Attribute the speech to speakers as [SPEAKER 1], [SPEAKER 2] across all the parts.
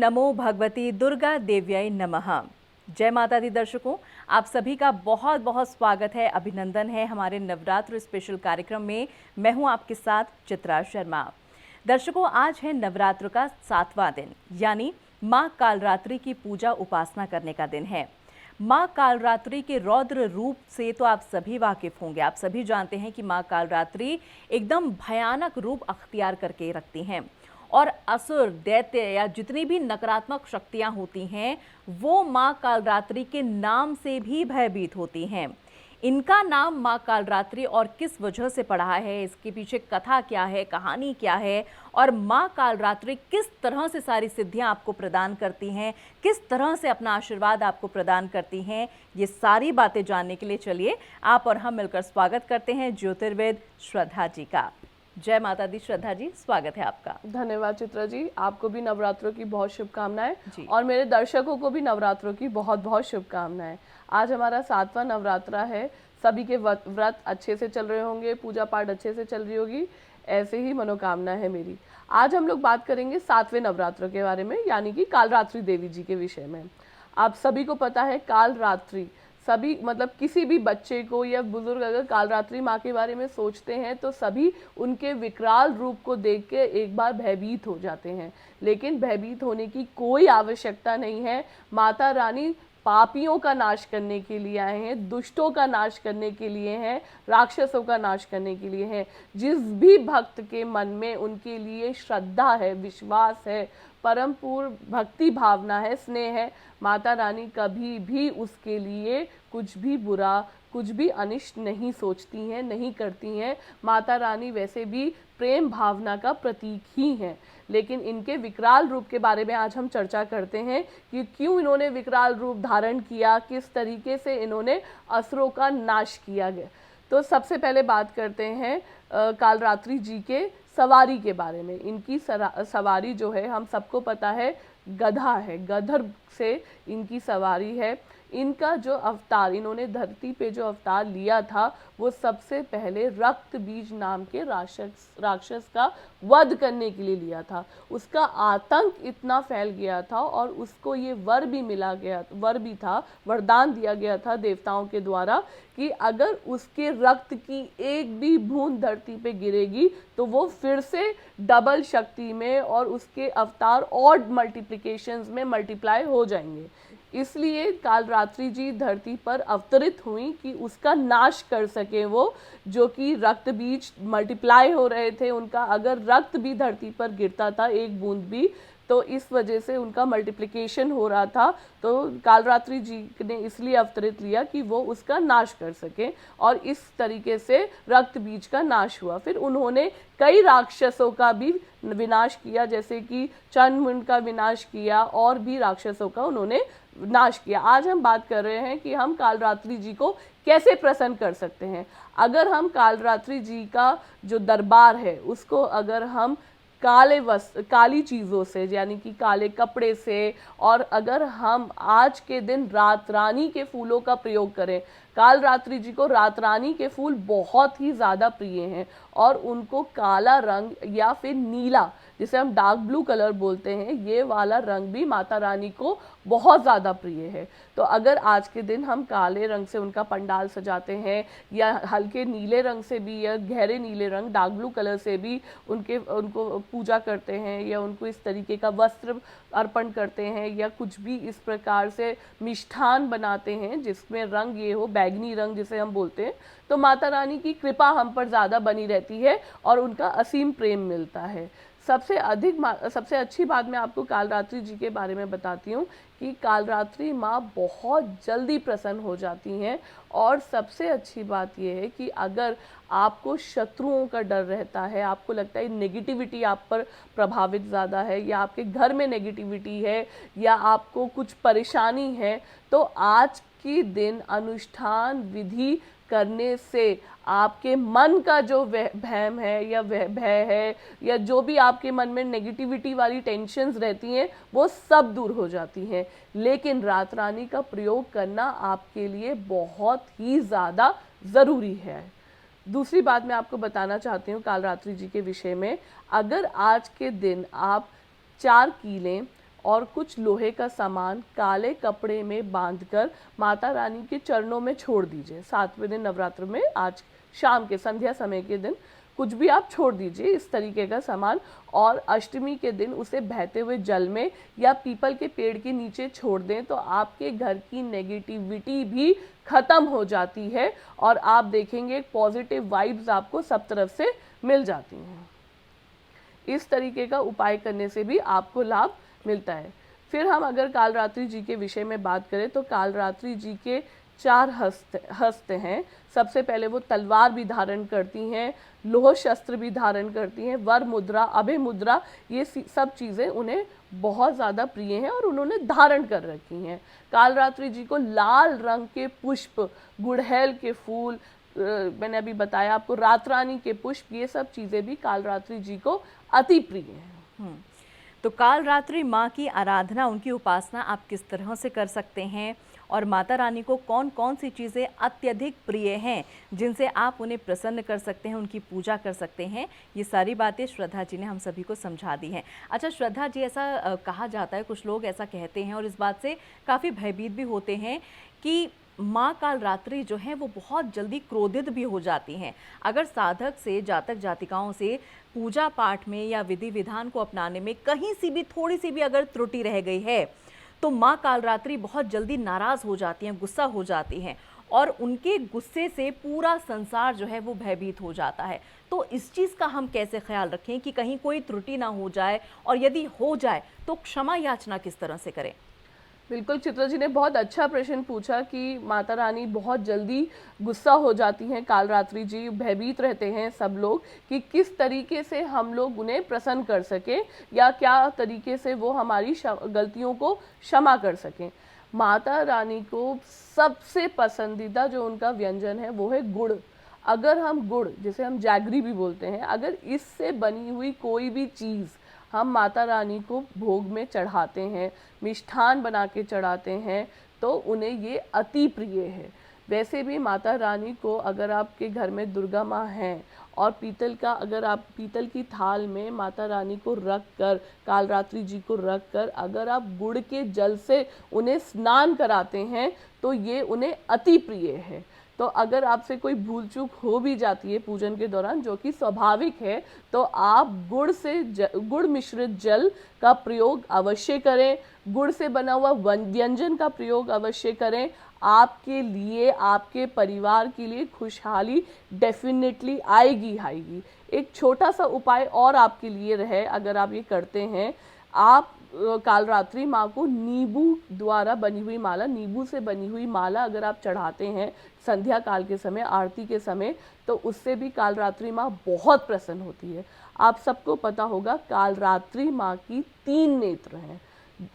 [SPEAKER 1] नमो भगवती दुर्गा देव्यै नमः। जय माता दी दर्शकों, आप सभी का बहुत बहुत स्वागत है, अभिनंदन है हमारे नवरात्र स्पेशल कार्यक्रम में। मैं हूं आपके साथ चित्रा शर्मा। दर्शकों, आज है नवरात्र का 7वां दिन, यानी मां कालरात्रि की पूजा उपासना करने का दिन है। मां कालरात्रि के रौद्र रूप से तो आप सभी वाकिफ होंगे। आप सभी जानते हैं कि मां कालरात्रि एकदम भयानक रूप अख्तियार करके रखती हैं और असुर, दैत्य या जितनी भी नकारात्मक शक्तियां होती हैं वो मां कालरात्रि के नाम से भी भयभीत होती हैं। इनका नाम मां कालरात्रि और किस वजह से पड़ा है, इसके पीछे कथा क्या है, कहानी क्या है और मां कालरात्रि किस तरह से सारी सिद्धियां आपको प्रदान करती हैं, किस तरह से अपना आशीर्वाद आपको प्रदान करती हैं, ये सारी बातें जानने के लिए चलिए आप और हम मिलकर स्वागत करते हैं ज्योतिर्वेद श्रद्धा जी का। जय माता दी श्रद्धा जी, स्वागत है आपका।
[SPEAKER 2] धन्यवाद चित्रा जी, आपको भी नवरात्रों की बहुत शुभकामनाएं और मेरे दर्शकों को भी नवरात्रों की बहुत बहुत शुभकामनाएं। आज हमारा 7वां नवरात्रा है। सभी के व्रत अच्छे से चल रहे होंगे, पूजा पाठ अच्छे से चल रही होगी, ऐसे ही मनोकामना है मेरी। आज हम लोग बात करेंगे 7वें नवरात्र के बारे में, यानी कि कालरात्रि देवी जी के विषय में। आप सभी को पता है कालरात्रि, सभी मतलब किसी भी बच्चे को या बुजुर्ग अगर कालरात्रि माँ के बारे में सोचते हैं तो सभी उनके विकराल रूप को देख के एक बार भयभीत हो जाते हैं। लेकिन भयभीत होने की कोई आवश्यकता नहीं है। माता रानी पापियों का नाश करने के लिए आए हैं, दुष्टों का नाश करने के लिए हैं, राक्षसों का नाश करने के लिए हैं। जिस भी भक्त के मन में उनके लिए श्रद्धा है, विश्वास है, परम पूर्ण भक्ति भावना है, स्नेह है, माता रानी कभी भी उसके लिए कुछ भी बुरा, कुछ भी अनिष्ट नहीं सोचती हैं, नहीं करती हैं। माता रानी वैसे भी प्रेम भावना का प्रतीक ही हैं। लेकिन इनके विकराल रूप के बारे में आज हम चर्चा करते हैं कि क्यों इन्होंने विकराल रूप धारण किया, किस तरीके से इन्होंने असुरों का नाश किया गया। तो सबसे पहले बात करते हैं कालरात्रि जी के सवारी के बारे में। इनकी सवारी जो है हम सबको पता है गधा है, गधर से इनकी सवारी है। इनका जो अवतार, इन्होंने धरती पे जो अवतार लिया था वो सबसे पहले रक्त बीज नाम के राक्षस का वध करने के लिए लिया था। उसका आतंक इतना फैल गया था और उसको ये वर भी मिला गया, वर भी था, वरदान दिया गया था देवताओं के द्वारा कि अगर उसके रक्त की एक भी बूंद धरती पे गिरेगी तो वो फिर से डबल शक्ति में और उसके अवतार और मल्टीप्लिकेशंस में मल्टीप्लाई हो जाएंगे। इसलिए कालरात्रि जी धरती पर अवतरित हुई कि उसका नाश कर सके वो, जो कि रक्त बीज मल्टीप्लाई हो रहे थे उनका। अगर रक्त भी धरती पर गिरता था एक बूंद भी तो इस वजह से उनका मल्टीप्लिकेशन हो रहा था। तो कालरात्रि जी ने इसलिए अवतरित लिया कि वो उसका नाश कर सके और इस तरीके से रक्त बीज का नाश हुआ। फिर उन्होंने कई राक्षसों का भी विनाश किया, जैसे कि चंद्रमुंड का विनाश किया और भी राक्षसों का उन्होंने नाश किया। आज हम बात कर रहे हैं कि हम कालरात्रि जी को कैसे प्रसन्न कर सकते हैं। अगर हम कालरात्रि जी का जो दरबार है उसको अगर हम काली चीज़ों से, यानी कि काले कपड़े से, और अगर हम आज के दिन रात रानी के फूलों का प्रयोग करें। कालरात्रि जी को रात रानी के फूल बहुत ही ज़्यादा प्रिय हैं और उनको काला रंग या फिर नीला, जिसे हम डार्क ब्लू कलर बोलते हैं, ये वाला रंग भी माता रानी को बहुत ज़्यादा प्रिय है। तो अगर आज के दिन हम काले रंग से उनका पंडाल सजाते हैं या हल्के नीले रंग से भी या गहरे नीले रंग डार्क ब्लू कलर से भी उनको पूजा करते हैं या उनको इस तरीके का वस्त्र अर्पण करते हैं या कुछ भी इस प्रकार से मिष्ठान बनाते हैं जिसमें रंग ये हो बैगनी रंग जिसे हम बोलते हैं, तो माता रानी की कृपा हम पर ज़्यादा बनी रहती है और उनका असीम प्रेम मिलता है। सबसे अच्छी बात मैं आपको कालरात्रि जी के बारे में बताती हूँ कि कालरात्रि माँ बहुत जल्दी प्रसन्न हो जाती हैं। और सबसे अच्छी बात यह है कि अगर आपको शत्रुओं का डर रहता है, आपको लगता है नेगेटिविटी आप पर प्रभावित ज़्यादा है या आपके घर में नेगेटिविटी है या आपको कुछ परेशानी है, तो आज के दिन अनुष्ठान विधि करने से आपके मन का जो वहम है या भय है या जो भी आपके मन में नेगेटिविटी वाली टेंशन्स रहती हैं वो सब दूर हो जाती हैं। लेकिन रात रानी का प्रयोग करना आपके लिए बहुत ही ज़्यादा ज़रूरी है। दूसरी बात मैं आपको बताना चाहती हूँ कालरात्रि जी के विषय में। अगर आज के दिन आप 4 कीलें और कुछ लोहे का सामान काले कपड़े में बांधकर माता रानी के चरणों में छोड़ दीजिए। 7वें दिन नवरात्र में आज शाम के संध्या समय के दिन कुछ भी आप छोड़ दीजिए इस तरीके का सामान, और अष्टमी के दिन उसे बहते हुए जल में या पीपल के पेड़ के नीचे छोड़ दें, तो आपके घर की नेगेटिविटी भी खत्म हो जाती है और आप देखेंगे पॉजिटिव वाइब्स आपको सब तरफ से मिल जाती हैं। इस तरीके का उपाय करने से भी आपको लाभ मिलता है। फिर हम अगर कालरात्रि जी के विषय में बात करें तो कालरात्रि जी के 4 हस्त हैं। सबसे पहले वो तलवार भी धारण करती हैं, लोह शस्त्र भी धारण करती हैं, वर मुद्रा, अभय मुद्रा, ये सब चीज़ें उन्हें बहुत ज़्यादा प्रिय हैं और उन्होंने धारण कर रखी हैं। कालरात्रि जी को लाल रंग के पुष्प, गुड़हल के फूल, मैंने अभी बताया आपको रातरानी के पुष्प, ये सब चीज़ें भी कालरात्रि जी को अति प्रिय हैं।
[SPEAKER 1] तो कालरात्रि माँ की आराधना, उनकी उपासना आप किस तरह से कर सकते हैं और माता रानी को कौन कौन सी चीज़ें अत्यधिक प्रिय हैं जिनसे आप उन्हें प्रसन्न कर सकते हैं, उनकी पूजा कर सकते हैं, ये सारी बातें श्रद्धा जी ने हम सभी को समझा दी हैं। अच्छा श्रद्धा जी, ऐसा कहा जाता है, कुछ लोग ऐसा कहते हैं और इस बात से काफ़ी भयभीत भी होते हैं कि माँ कालरात्रि जो है वो बहुत जल्दी क्रोधित भी हो जाती हैं। अगर साधक से, जातक जातिकाओं से पूजा पाठ में या विधि विधान को अपनाने में कहीं सी भी, थोड़ी सी भी अगर त्रुटि रह गई है तो माँ कालरात्रि बहुत जल्दी नाराज़ हो जाती हैं, गुस्सा हो जाती हैं और उनके गुस्से से पूरा संसार जो है वो भयभीत हो जाता है। तो इस चीज़ का हम कैसे ख्याल रखें कि कहीं कोई त्रुटि ना हो जाए, और यदि हो जाए तो क्षमा याचना किस तरह से करें?
[SPEAKER 2] बिल्कुल, चित्रा जी ने बहुत अच्छा प्रश्न पूछा कि माता रानी बहुत जल्दी गुस्सा हो जाती हैं, कालरात्रि जी भयभीत रहते हैं सब लोग कि किस तरीके से हम लोग उन्हें प्रसन्न कर सकें या क्या तरीके से वो हमारी गलतियों को क्षमा कर सकें। माता रानी को सबसे पसंदीदा जो उनका व्यंजन है वो है गुड़। अगर हम गुड़, जिसे हम जैगरी भी बोलते हैं, अगर इससे बनी हुई कोई भी चीज़ हम माता रानी को भोग में चढ़ाते हैं, मिष्ठान बना के चढ़ाते हैं, तो उन्हें ये अति प्रिय है। वैसे भी माता रानी को अगर आपके घर में दुर्गा माँ हैं और अगर आप पीतल की थाल में माता रानी को रख कर, कालरात्रि जी को रख कर अगर आप गुड़ के जल से उन्हें स्नान कराते हैं तो ये उन्हें अति प्रिय है। तो अगर आपसे कोई भूल चूक हो भी जाती है पूजन के दौरान, जो कि स्वाभाविक है, तो आप गुड़ मिश्रित जल का प्रयोग अवश्य करें, गुड़ से बना हुआ व्यंजन का प्रयोग अवश्य करें। आपके लिए, आपके परिवार के लिए खुशहाली डेफिनेटली आएगी। एक छोटा सा उपाय और आपके लिए रहे, अगर आप ये करते हैं, आप कालरात्रि माँ को नींबू द्वारा बनी हुई माला, नींबू से बनी हुई माला अगर आप चढ़ाते हैं संध्या काल के समय, आरती के समय, तो उससे भी कालरात्रि माँ बहुत प्रसन्न होती है। आप सबको पता होगा कालरात्रि माँ की 3 नेत्र हैं।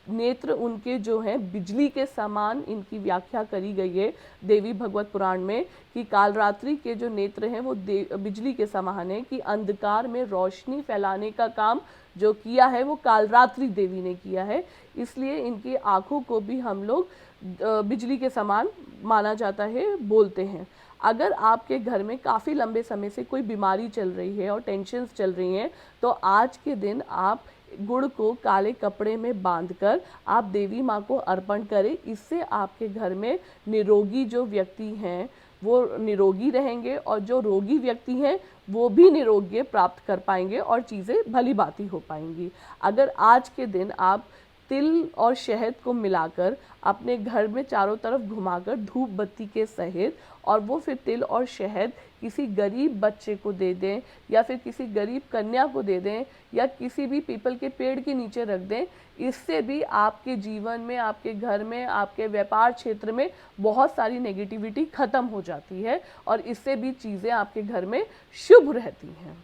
[SPEAKER 2] नेत्र उनके जो हैं बिजली के समान, इनकी व्याख्या करी गई है देवी भगवत पुराण में कि कालरात्रि के जो नेत्र हैं वो बिजली के समान है, कि अंधकार में रोशनी फैलाने का काम जो किया है वो कालरात्रि देवी ने किया है। इसलिए इनकी आँखों को भी हम लोग बिजली के समान माना जाता है, बोलते हैं। अगर आपके घर में काफ़ी लंबे समय से कोई बीमारी चल रही है और टेंशन्स चल रही हैं, तो आज के दिन आप गुड़ को काले कपड़े में बांधकर आप देवी माँ को अर्पण करें। इससे आपके घर में निरोगी जो व्यक्ति हैं वो निरोगी रहेंगे और जो रोगी व्यक्ति हैं वो भी निरोगी प्राप्त कर पाएंगे और चीज़ें भली भांति हो पाएंगी। अगर आज के दिन आप तिल और शहद को मिलाकर अपने घर में चारों तरफ घुमाकर धूप बत्ती के सहित, और वो फिर तिल और शहद किसी गरीब बच्चे को दे दें या फिर किसी गरीब कन्या को दे दें या किसी भी पीपल के पेड़ के नीचे रख दें, इससे भी आपके जीवन में, आपके घर में, आपके व्यापार क्षेत्र में बहुत सारी नेगेटिविटी खत्म हो जाती है और इससे भी चीज़ें आपके घर में शुभ रहती हैं।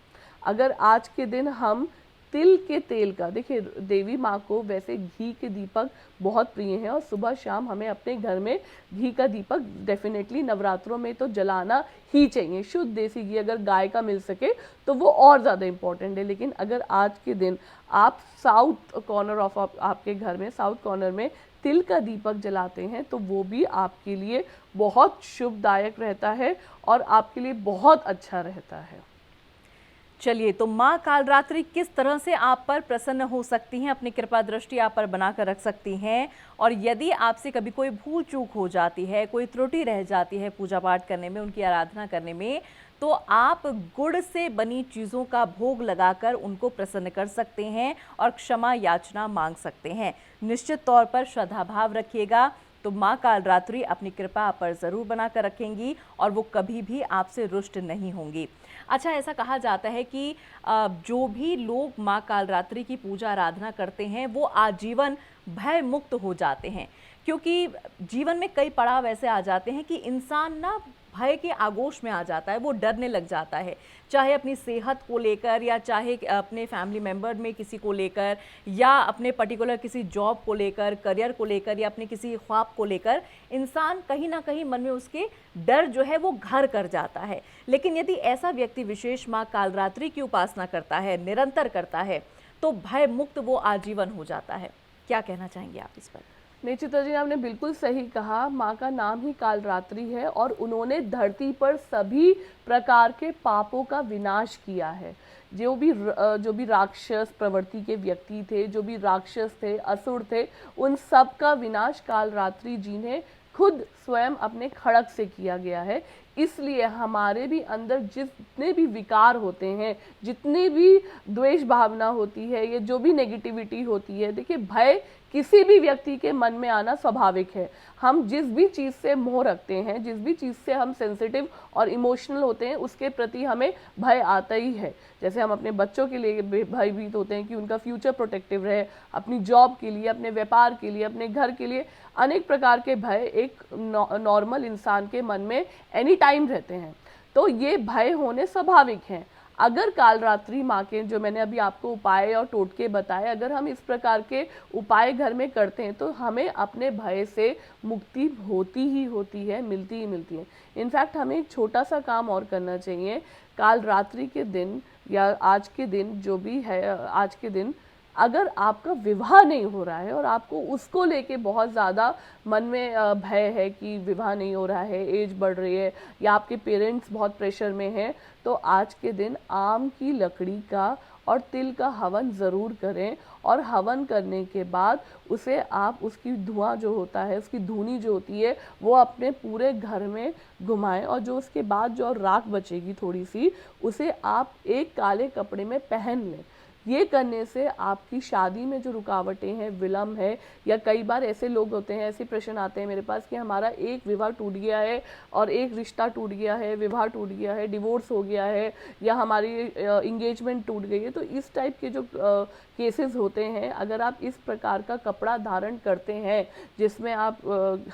[SPEAKER 2] अगर आज के दिन हम तिल के तेल का, देखिए देवी माँ को वैसे घी के दीपक बहुत प्रिय हैं और सुबह शाम हमें अपने घर में घी का दीपक डेफिनेटली नवरात्रों में तो जलाना ही चाहिए। शुद्ध देसी घी अगर गाय का मिल सके तो वो और ज़्यादा इम्पॉर्टेंट है। लेकिन अगर आज के दिन आप साउथ कॉर्नर ऑफ आपके घर में, साउथ कॉर्नर में तिल का दीपक जलाते हैं तो वो भी आपके लिए बहुत शुभदायक रहता है और आपके लिए बहुत अच्छा रहता है।
[SPEAKER 1] चलिए, तो माँ कालरात्रि किस तरह से आप पर प्रसन्न हो सकती हैं, अपनी कृपा दृष्टि आप पर बनाकर रख सकती हैं, और यदि आपसे कभी कोई भूल चूक हो जाती है, कोई त्रुटि रह जाती है पूजा पाठ करने में, उनकी आराधना करने में, तो आप गुड़ से बनी चीज़ों का भोग लगाकर उनको प्रसन्न कर सकते हैं और क्षमा याचना मांग सकते हैं। निश्चित तौर पर श्रद्धा भाव रखिएगा, तो माँ कालरात्रि अपनी कृपा आप पर ज़रूर बनाकर रखेंगी और वो कभी भी आपसे रुष्ट नहीं होंगी। अच्छा, ऐसा कहा जाता है कि जो भी लोग माँ कालरात्रि की पूजा आराधना करते हैं वो आजीवन भय मुक्त हो जाते हैं, क्योंकि जीवन में कई पड़ाव ऐसे आ जाते हैं कि इंसान ना भय के आगोश में आ जाता है, वो डरने लग जाता है, चाहे अपनी सेहत को लेकर या चाहे अपने फैमिली मेम्बर में किसी को लेकर या अपने पर्टिकुलर किसी जॉब को लेकर, करियर को लेकर या अपने किसी ख्वाब को लेकर। इंसान कहीं ना कहीं मन में उसके डर जो है वो घर कर जाता है। लेकिन यदि ऐसा व्यक्ति विशेष माँ कालरात्रि की उपासना करता है, निरंतर करता है, तो भय मुक्त वो आजीवन हो जाता है। क्या कहना चाहेंगे आप इस पर?
[SPEAKER 2] नहीं चित्रा जी, आपने बिल्कुल सही कहा। माँ का नाम ही कालरात्रि है और उन्होंने धरती पर सभी प्रकार के पापों का विनाश किया है। जो भी राक्षस प्रवृत्ति के व्यक्ति थे, जो भी राक्षस थे, असुर थे, उन सब का विनाश कालरात्रि जी ने खुद स्वयं अपने खड़ग से किया गया है। इसलिए हमारे भी अंदर जितने भी विकार होते हैं, जितनी भी द्वेष भावना होती है, ये जो भी नेगेटिविटी होती है, देखिए भय किसी भी व्यक्ति के मन में आना स्वाभाविक है। हम जिस भी चीज़ से मोह रखते हैं, जिस भी चीज़ से हम सेंसिटिव और इमोशनल होते हैं, उसके प्रति हमें भय आता ही है। जैसे हम अपने बच्चों के लिए भयभीत होते हैं कि उनका फ्यूचर प्रोटेक्टिव रहे, अपनी जॉब के लिए, अपने व्यापार के लिए, अपने घर के लिए, अनेक प्रकार के भय एक नॉर्मल इंसान के मन में एनी टाइम रहते हैं। तो ये भय होने स्वाभाविक हैं। अगर कालरात्रि माँ के जो मैंने अभी आपको उपाय और टोटके बताए, अगर हम इस प्रकार के उपाय घर में करते हैं तो हमें अपने भय से मुक्ति होती ही होती है, मिलती ही मिलती है। इनफैक्ट हमें एक छोटा सा काम और करना चाहिए। कालरात्रि के दिन या आज के दिन जो भी है, आज के दिन अगर आपका विवाह नहीं हो रहा है और आपको उसको लेके बहुत ज़्यादा मन में भय है कि विवाह नहीं हो रहा है, एज बढ़ रही है या आपके पेरेंट्स बहुत प्रेशर में हैं, तो आज के दिन आम की लकड़ी का और तिल का हवन ज़रूर करें। और हवन करने के बाद उसे आप, उसकी धुआं जो होता है, उसकी धूनी जो होती है, वो अपने पूरे घर में घुमाएं और जो उसके बाद जो राख बचेगी थोड़ी सी, उसे आप एक काले कपड़े में पहन लें। ये करने से आपकी शादी में जो रुकावटें हैं, विलम्ब है, या कई बार ऐसे लोग होते हैं, ऐसे प्रश्न आते हैं मेरे पास कि हमारा एक विवाह टूट गया है और एक रिश्ता टूट गया है, विवाह टूट गया है, डिवोर्स हो गया है या हमारी इंगेजमेंट टूट गई है। तो इस टाइप के जो केसेस होते हैं, अगर आप इस प्रकार का कपड़ा धारण करते हैं जिसमें आप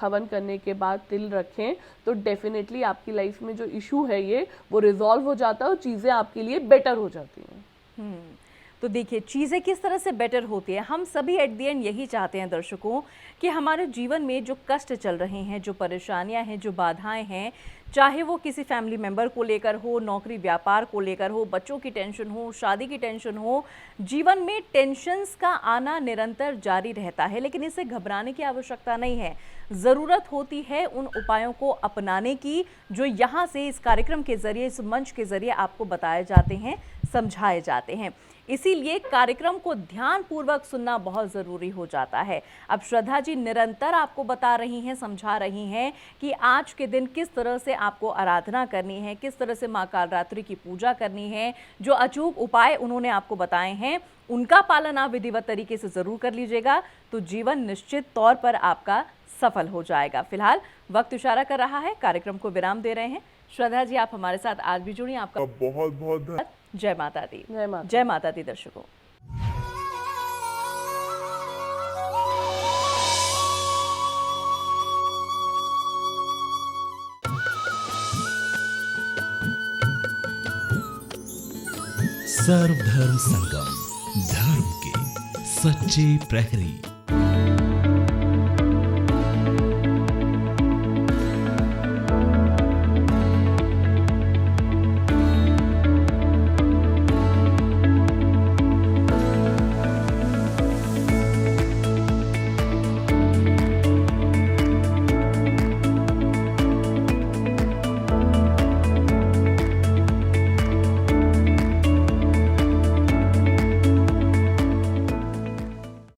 [SPEAKER 2] हवन करने के बाद तिल रखें, तो डेफिनेटली आपकी लाइफ में जो इशू है ये वो रिजॉल्व हो जाता है और चीज़ें आपके लिए बेटर हो जाती हैं।
[SPEAKER 1] तो देखिए, चीज़ें किस तरह से बेटर होती है। हम सभी एट द एंड यही चाहते हैं दर्शकों कि हमारे जीवन में जो कष्ट चल रहे हैं, जो परेशानियां हैं, जो बाधाएं हैं, चाहे वो किसी फैमिली मेंबर को लेकर हो, नौकरी व्यापार को लेकर हो, बच्चों की टेंशन हो, शादी की टेंशन हो, जीवन में टेंशन्स का आना निरंतर जारी रहता है। लेकिन इससे घबराने की आवश्यकता नहीं है। ज़रूरत होती है उन उपायों को अपनाने की जो यहाँ से इस कार्यक्रम के ज़रिए, इस मंच के ज़रिए आपको बताए जाते हैं, समझाए जाते हैं। इसीलिए कार्यक्रम को ध्यानपूर्वक सुनना बहुत ज़रूरी हो जाता है। अब श्रद्धा जी निरंतर आपको बता रही हैं, समझा रही हैं कि आज के दिन किस तरह से आपको आराधना करनी है, किस तरह से माँ कालरात्रि की पूजा करनी है। जो अचूक उपाय उन्होंने आपको बताए हैं, उनका पालन आप विधिवत तरीके से ज़रूर कर लीजिएगा, तो जीवन निश्चित तौर पर आपका सफल हो जाएगा। फिलहाल वक्त इशारा कर रहा है, कार्यक्रम को विराम दे रहे हैं। श्रद्धा जी, आप हमारे साथ आज भी जुड़ी, आपका
[SPEAKER 3] बहुत बहुत धन्यवाद।
[SPEAKER 1] जय माता दी। जय माता दी दर्शकों।
[SPEAKER 4] सर्वधर्म संगम, धर्म के सच्चे प्रहरी।